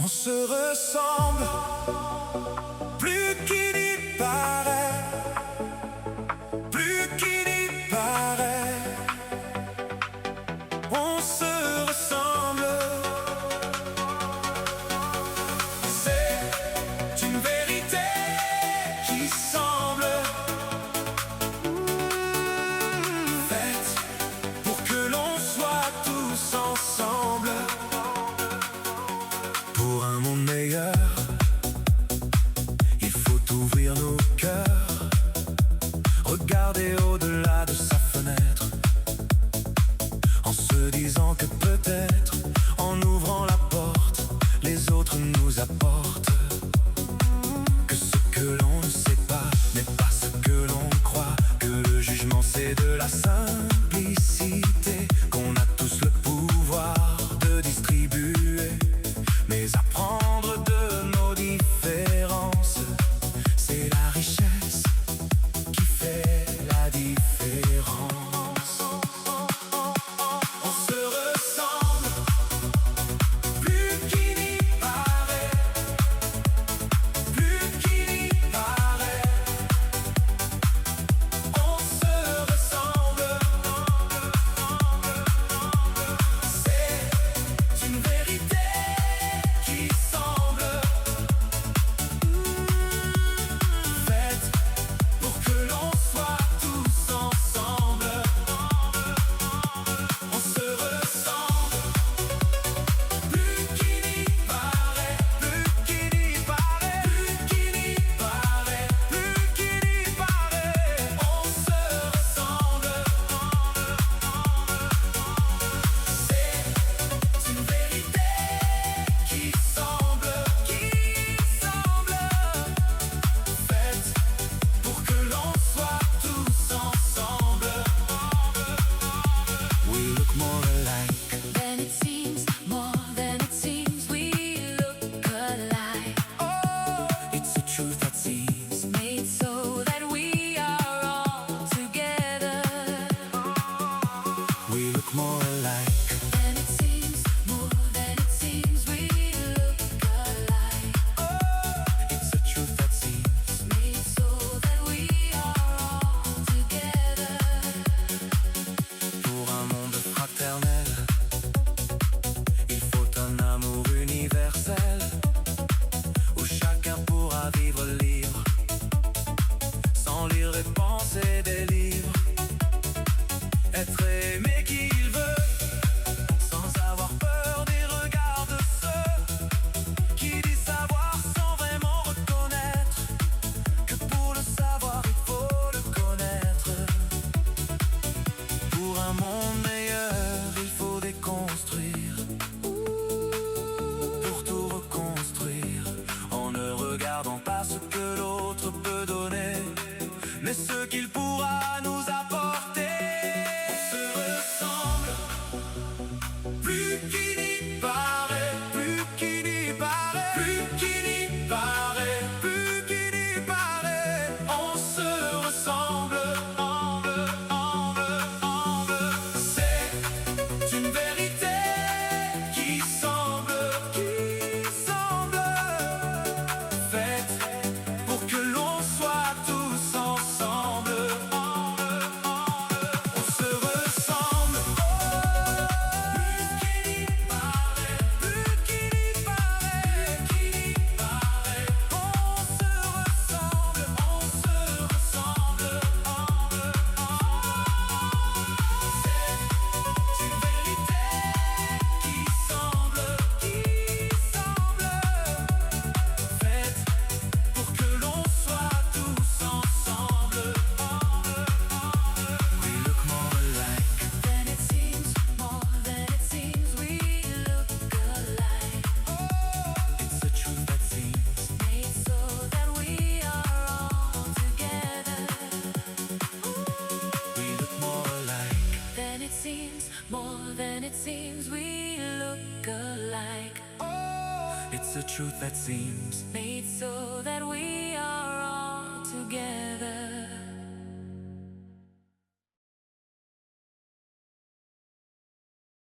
On se ressemble, plus qu'il n'y paraît, plus qu'il n'y paraît. On se ressemble, c'est une vérité qui semble faite pour que l'on soit tous ensemble. Pour un monde meilleur, il faut ouvrir nos cœurs, regarder au-delà de sa fenêtre, en se disant que peut-être, en ouvrant la porte, les autres nous apportent. Que ce que l'on ne sait pas n'est pas ce que l'on croit, que le jugement c'est de la simplicité, qu'on a tous le pouvoir de distribuer. Mais apprendre de nos différences, c'est la richesse qui fait la différence. On se ressemble, plus qu'il n'y paraît, plus qu'il n'y paraît. On se ressemble, c'est une vérité qui semble faite pour que l'on soit tous ensemble. On se ressemble, plus qu'il n'y paraît, plus qu'il n'y paraît, plus qu'il n'y paraît, plus qu'il n'y paraît. On se ressemble, c'est une vérité qui semble faite pour que l'on soit tous ensemble. We look more alike Then it seems, more than it seems, we look alike. Oh, it's a truth that seems Made so that we are all together. we look more alike. Then it seems, more than it seems, we look alike. Oh, it's a truth that seems Made so that we are all together. pour un monde fraternel, il faut un amour universel, où chacun pourra vivre libre, sans lire et penser des livres, être aimé qui il veut, sans avoir peur des regards de ceux qui disent savoir sans vraiment reconnaître que pour le savoir il faut le connaître. Pour un monde meilleur, il faut déconstruire, pour tout reconstruire, en ne regardant pas ce que l'autre peut donner, mais ce qu'il pourra nous apporter. On se ressemble, plus qu'il n'y paraît, plus qu'il n'y paraît, plus qu'il n'y paraît, plus qu'il n'y paraît. On se ressemble, c'est une vérité qui semble faite pour que l'on soit tous ensemble. On se ressemble, plus qu'il n'y paraît, plus qu'il n'y paraît, plus qu'il n'y paraît. On se ressemble, on se ressemble. C'est une vérité qui semble faite pour que l'on soit tous ensemble. We look more alike. Then it seems, more than it seems, we look alike. It's the truth that seems Made so that we are all together. we look more alike. Then it seems, more than it seems, we look alike. It's the truth that seems Made so that we are all together.